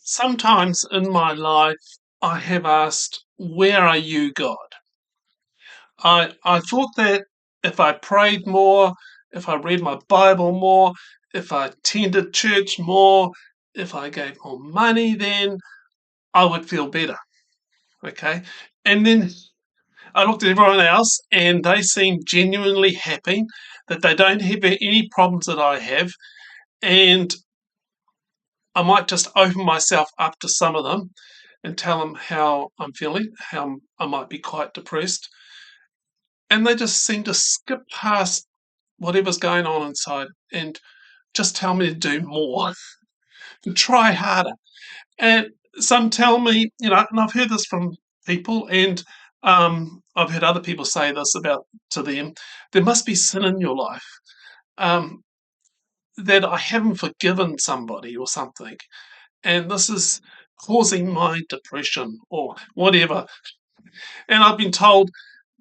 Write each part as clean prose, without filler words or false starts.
Sometimes in my life, I have asked, where are you, God? I thought that if I prayed more, if I read my Bible more, if I attended church more, if I gave more money, then I would feel better. Okay. And then I looked at everyone else and they seem genuinely happy that they don't have any problems that I have. And I might just open myself up to some of them and tell them how I'm feeling, how I might be quite depressed. And they just seem to skip past whatever's going on inside and just tell me to do more and try harder. And some tell me, and I've heard this from people, and I've heard other people say this about to them, there must be sin in your life, um, that I haven't forgiven somebody or something. And this is causing my depression or whatever. And I've been told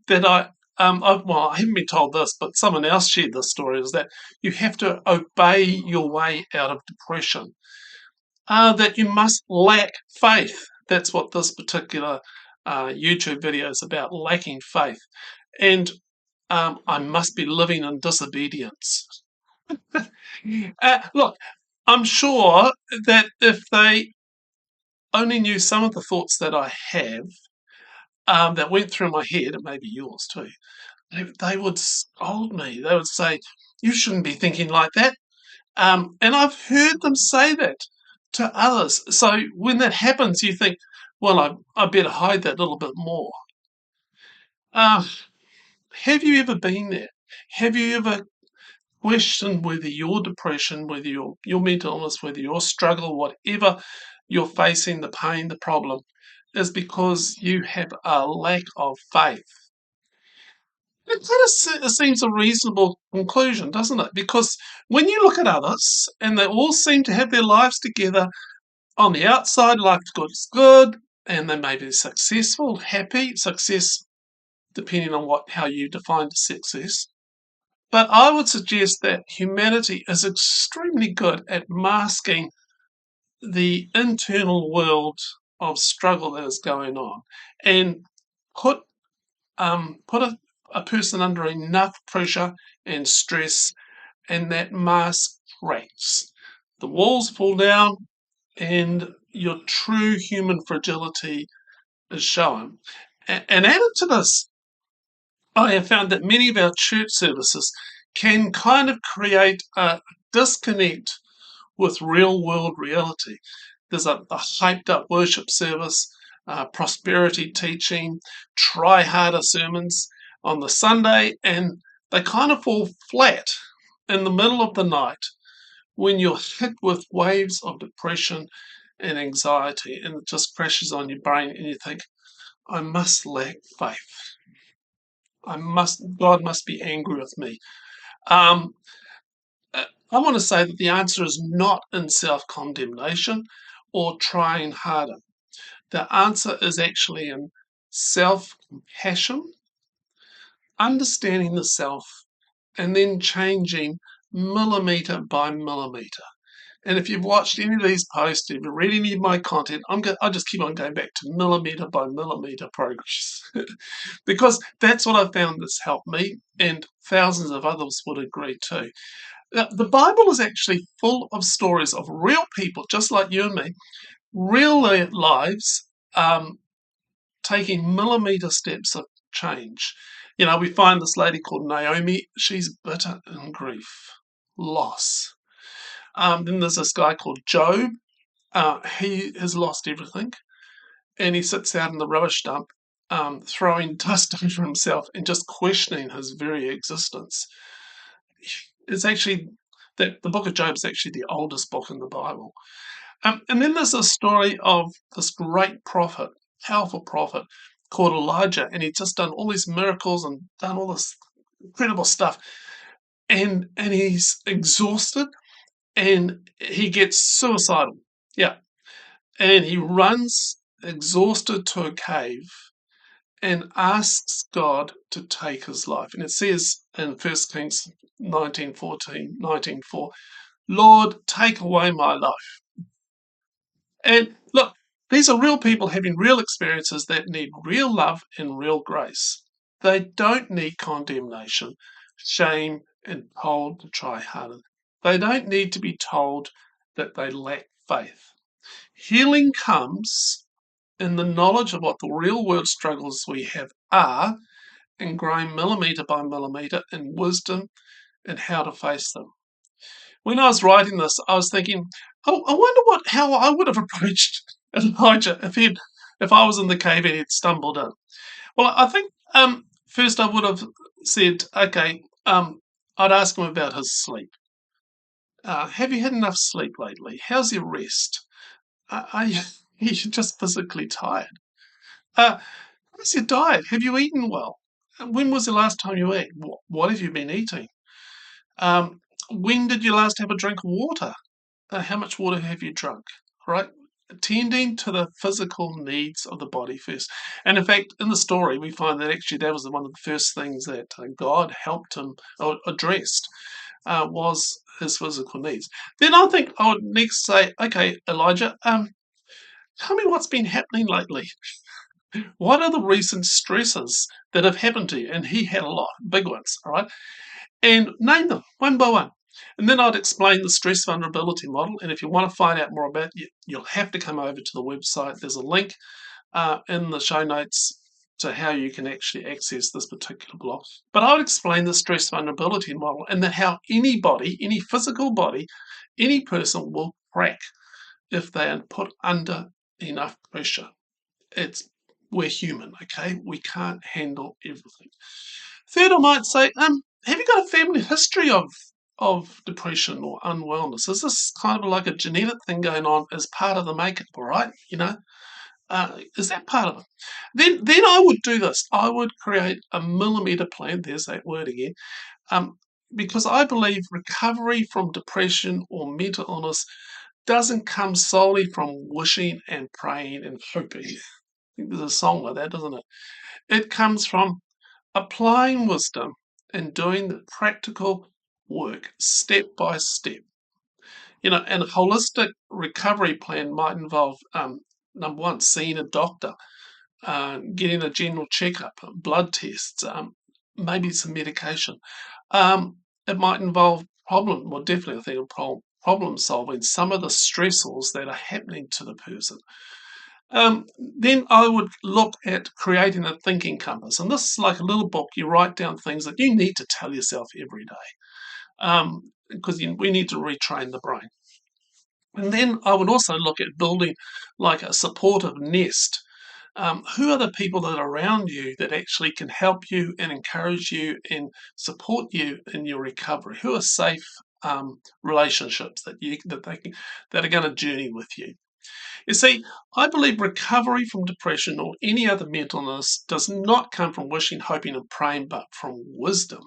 that I haven't been told this, but someone else shared this story, is that you have to obey your way out of depression, that you must lack faith. That's what this particular YouTube video is about, lacking faith. And I must be living in disobedience. Look, I'm sure that if they only knew some of the thoughts that I have, that went through my head, and maybe yours too, they would scold me. They would say, "You shouldn't be thinking like that." And I've heard them say that to others. So when that happens, you think, well, I better hide that little bit more. Uh, have you ever been there? Have you ever questioned whether your depression, whether your mental illness, whether your struggle, whatever you're facing, the pain, the problem, is because you have a lack of faith? It kind of seems a reasonable conclusion, doesn't it? Because when you look at others and they all seem to have their lives together, on the outside, life is good, and they may be successful, happy, success, depending on how you define success. But I would suggest that humanity is extremely good at masking the internal world of struggle that is going on, and put put a person under enough pressure and stress, and that mask cracks. The walls fall down, and your true human fragility is shown. And added to this, I have found that many of our church services can kind of create a disconnect with real world reality. There's a hyped up worship service, prosperity teaching, try harder sermons on the Sunday, and they kind of fall flat in the middle of the night when you're hit with waves of depression and anxiety, and it just crashes on your brain, and you think, I must lack faith. God must be angry with me. Um, I want to say that the answer is not in self-condemnation or trying harder. The answer is actually in self-compassion, understanding the self, and then changing millimeter by millimeter. And if you've watched any of these posts, if you've read any of my content, I just keep on going back to millimeter by millimeter progress. Because that's what I've found that's helped me, and thousands of others would agree too. The Bible is actually full of stories of real people, just like you and me, real lives, taking millimeter steps of change. We find this lady called Naomi. She's bitter in grief, loss. Then there's this guy called Job. He has lost everything, and he sits out in the rubbish dump, throwing dust over himself and just questioning his very existence. It's actually that the book of Job is actually the oldest book in the Bible. And then there's a story of this great prophet, powerful prophet called Elijah, and he's just done all these miracles and done all this incredible stuff, and he's exhausted, and he gets suicidal. Yeah, and he runs exhausted to a cave and asks God to take his life. And it says in 1 Kings 19:4, Lord, take away my life. And look, these are real people having real experiences that need real love and real grace. They don't need condemnation, shame, and told to try harder. They don't need to be told that they lack faith. Healing comes in the knowledge of what the real world struggles we have are and growing millimetre by millimetre in wisdom and how to face them. When I was writing this, I was thinking, oh, I wonder how I would have approached Elijah if I was in the cave and he'd stumbled in. Well, I think first I would have said, okay, I'd ask him about his sleep. Have you had enough sleep lately? How's your rest? Are you, you're just physically tired. How's your diet? Have you eaten well? When was the last time you ate? What have you been eating? Um, when did you last have a drink of water? How much water have you drunk? Right? Attending to the physical needs of the body first. And in fact, in the story, we find that actually that was one of the first things that God helped him or addressed was his physical needs. Then I think I would next say, okay, Elijah, tell me what's been happening lately. What are the recent stresses that have happened to you? And he had a lot, big ones, all right? And name them one by one. And then I'd explain the stress vulnerability model. And if you want to find out more about it, you'll have to come over to the website. There's a link in the show notes to how you can actually access this particular block. But I would explain the stress vulnerability model and that how anybody, any physical body, any person will crack if they are put under enough pressure. We're human, okay? We can't handle everything. Third, I might say, have you got a family history of depression or unwellness? Is this kind of like a genetic thing going on as part of the makeup? All right, is that part of it? Then I would do this. I would create a millimeter plan. There's that word again. Because I believe recovery from depression or mental illness doesn't come solely from wishing and praying and hoping. I think there's a song like that, doesn't it? It comes from applying wisdom and doing the practical work step by step. And a holistic recovery plan might involve number one, seeing a doctor, getting a general checkup, blood tests, maybe some medication. It might involve definitely I think problem solving some of the stressors that are happening to the person. Then I would look at creating a thinking compass. And this is like a little book. You write down things that you need to tell yourself every day because we need to retrain the brain. And then I would also look at building like a supportive nest. Who are the people that are around you that actually can help you and encourage you and support you in your recovery? Who are safe relationships that are going to journey with you? You see, I believe recovery from depression or any other mental illness does not come from wishing, hoping, and praying, but from wisdom,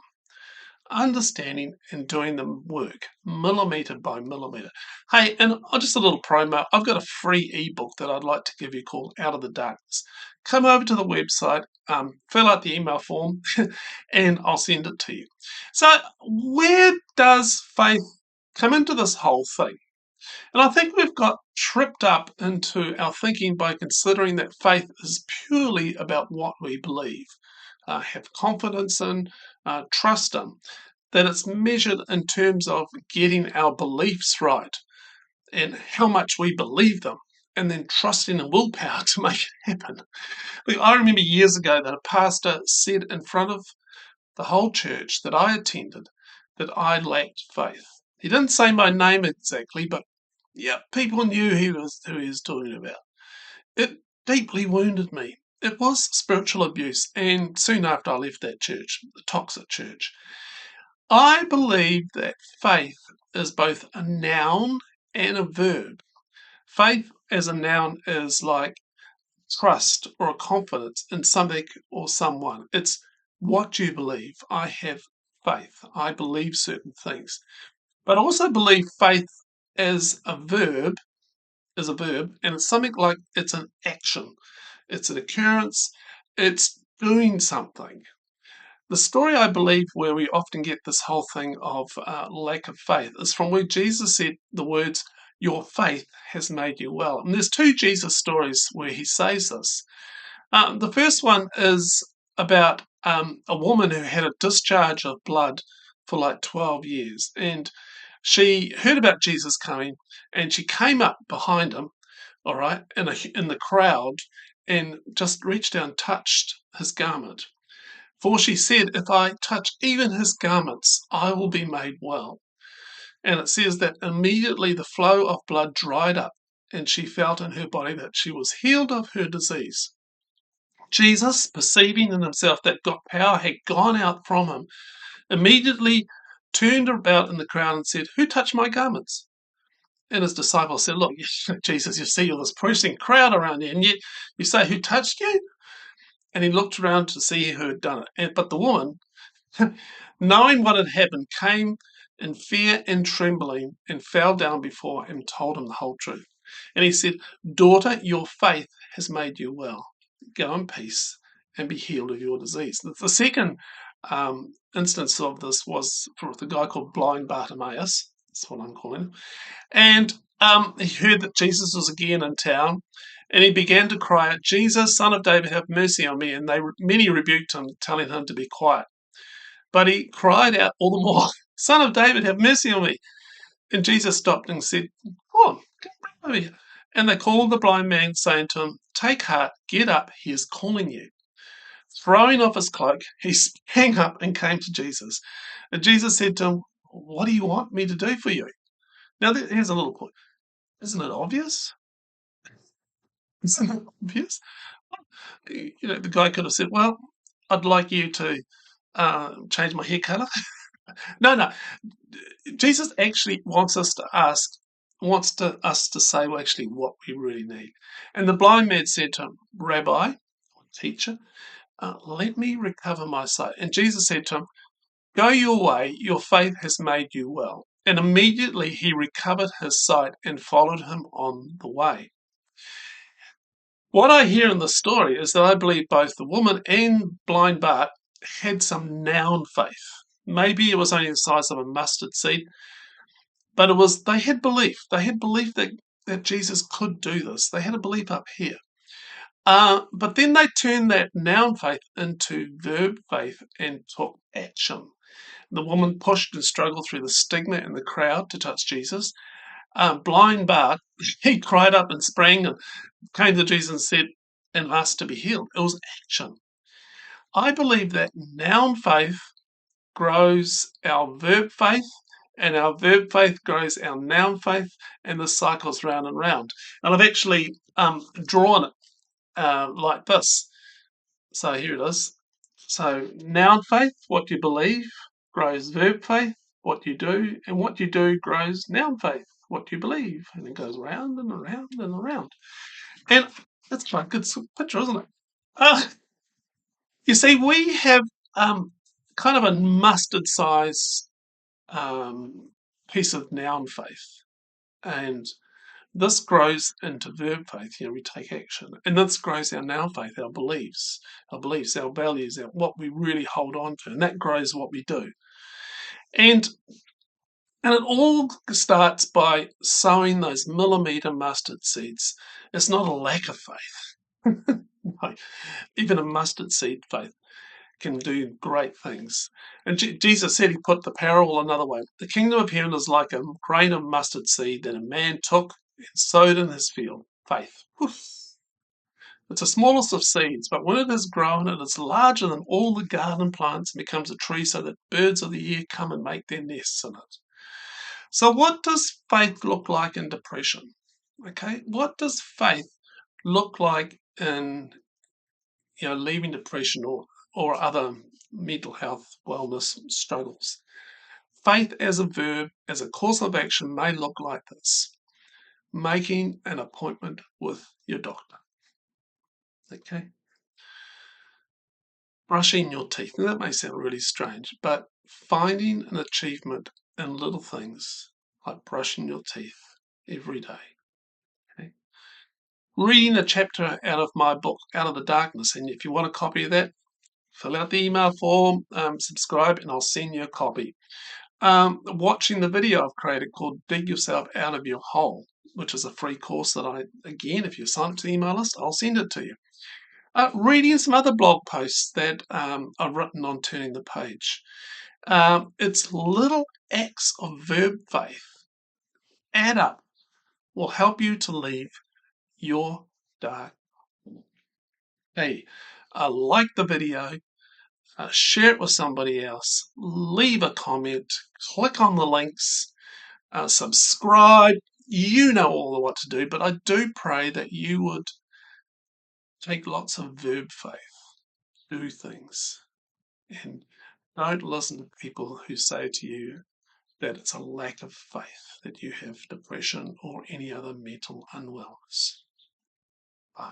understanding, and doing the work, millimeter by millimeter. Hey, and just a little promo. I've got a free ebook that I'd like to give you called Out of the Darkness. Come over to the website, fill out the email form, and I'll send it to you. So, where does faith come into this whole thing? And I think we've got tripped up into our thinking by considering that faith is purely about what we believe, have confidence in, trust in, that it's measured in terms of getting our beliefs right and how much we believe them, and then trusting and willpower to make it happen. I remember years ago that a pastor said in front of the whole church that I attended that I lacked faith. He didn't say my name exactly, but yeah, people knew who he was talking about. It deeply wounded me. It was spiritual abuse, and soon after I left that church, the toxic church. I believe that faith is both a noun and a verb. Faith as a noun is like trust or a confidence in something or someone. It's what you believe. I have faith. I believe certain things. But I also believe faith as a verb and it's something like it's an action, it's an occurrence, it's doing something. The story I believe where we often get this whole thing of lack of faith is from where Jesus said the words, your faith has made you well. And there's two Jesus stories where he says this. The first one is about a woman who had a discharge of blood for like 12 years. And she heard about Jesus coming, and she came up behind him, all right, in the crowd, and just reached down and touched his garment. For she said, "If I touch even his garments, I will be made well." And it says that immediately the flow of blood dried up, and she felt in her body that she was healed of her disease. Jesus, perceiving in himself that God power had gone out from him, immediately turned about in the crowd and said, "Who touched my garments?" And his disciples said, "Look, Jesus, you see all this pressing crowd around you, and yet you say, 'Who touched you?'" And he looked around to see who had done it. But the woman, knowing what had happened, came in fear and trembling and fell down before him and told him the whole truth. And he said, "Daughter, your faith has made you well. Go in peace and be healed of your disease." The second instance of this was for the guy called blind Bartimaeus. That's what I'm calling him. And he heard that Jesus was again in town, and he began to cry out, "Jesus, Son of David, have mercy on me." And many rebuked him, telling him to be quiet. But he cried out all the more, "Son of David, have mercy on me." And Jesus stopped and said, "Go on, come over here." And they called the blind man, saying to him, "Take heart, get up, he is calling you." Throwing off his cloak, he sprang up and came to Jesus. And Jesus said to him, "What do you want me to do for you?" Now, here's a little point. Isn't it obvious? Isn't it obvious? The guy could have said, "Well, I'd like you to change my hair color." No. Jesus actually wants us to say, well, actually, what we really need. And the blind man said to him, "Rabbi, teacher, let me recover my sight." And Jesus said to him, "Go your way, your faith has made you well." And immediately he recovered his sight and followed him on the way. What I hear in the story is that I believe both the woman and blind Bart had some noun faith. Maybe it was only the size of a mustard seed, but they had belief. They had belief that Jesus could do this. They had a belief up here. But then they turned that noun faith into verb faith and took action. The woman pushed and struggled through the stigma in the crowd to touch Jesus. Blind Bart, he cried up and sprang and came to Jesus and said, and asked to be healed. It was action. I believe that noun faith grows our verb faith, and our verb faith grows our noun faith, and the cycle's round and round. And I've actually drawn it like this. So here it is. So noun faith, what you believe, grows verb faith, what you do, and what you do grows noun faith, what you believe, and it goes round and around and around. And that's quite a good picture, isn't it? You see, we have kind of a mustard size piece of noun faith, and this grows into verb faith. We take action, and this grows our noun faith, our beliefs, our values, what we really hold on to, and that grows what we do. And it all starts by sowing those millimeter mustard seeds. It's not a lack of faith. No, even a mustard seed faith can do great things. And Jesus said, he put the parable another way. The kingdom of heaven is like a grain of mustard seed that a man took and sowed in his field. Faith. It's the smallest of seeds, but when it is grown, it is larger than all the garden plants and becomes a tree so that birds of the air come and make their nests in it. So what does faith look like in depression? Okay, what does faith look like in leaving depression or other mental health wellness struggles? Faith as a verb, as a course of action, may look like this: making an appointment with your doctor. Okay? Brushing your teeth. Now, that may sound really strange, but finding an achievement in little things like brushing your teeth every day. Okay? Reading a chapter out of my book, Out of the Darkness, and if you want a copy of that, fill out the email form, subscribe, and I'll send you a copy. watching the video I've created called Dig Yourself Out of Your Hole, which is a free course that again, if you're signed up to the email list, I'll send it to you. Reading some other blog posts that are written on Turning the Page. It's little acts of verb faith add up, will help you to leave your dark. Hey, like the video, share it with somebody else, leave a comment, click on the links, subscribe. You know all of what to do, but I do pray that you would take lots of verb faith, do things, and don't listen to people who say to you that it's a lack of faith that you have depression or any other mental unwellness. Bye.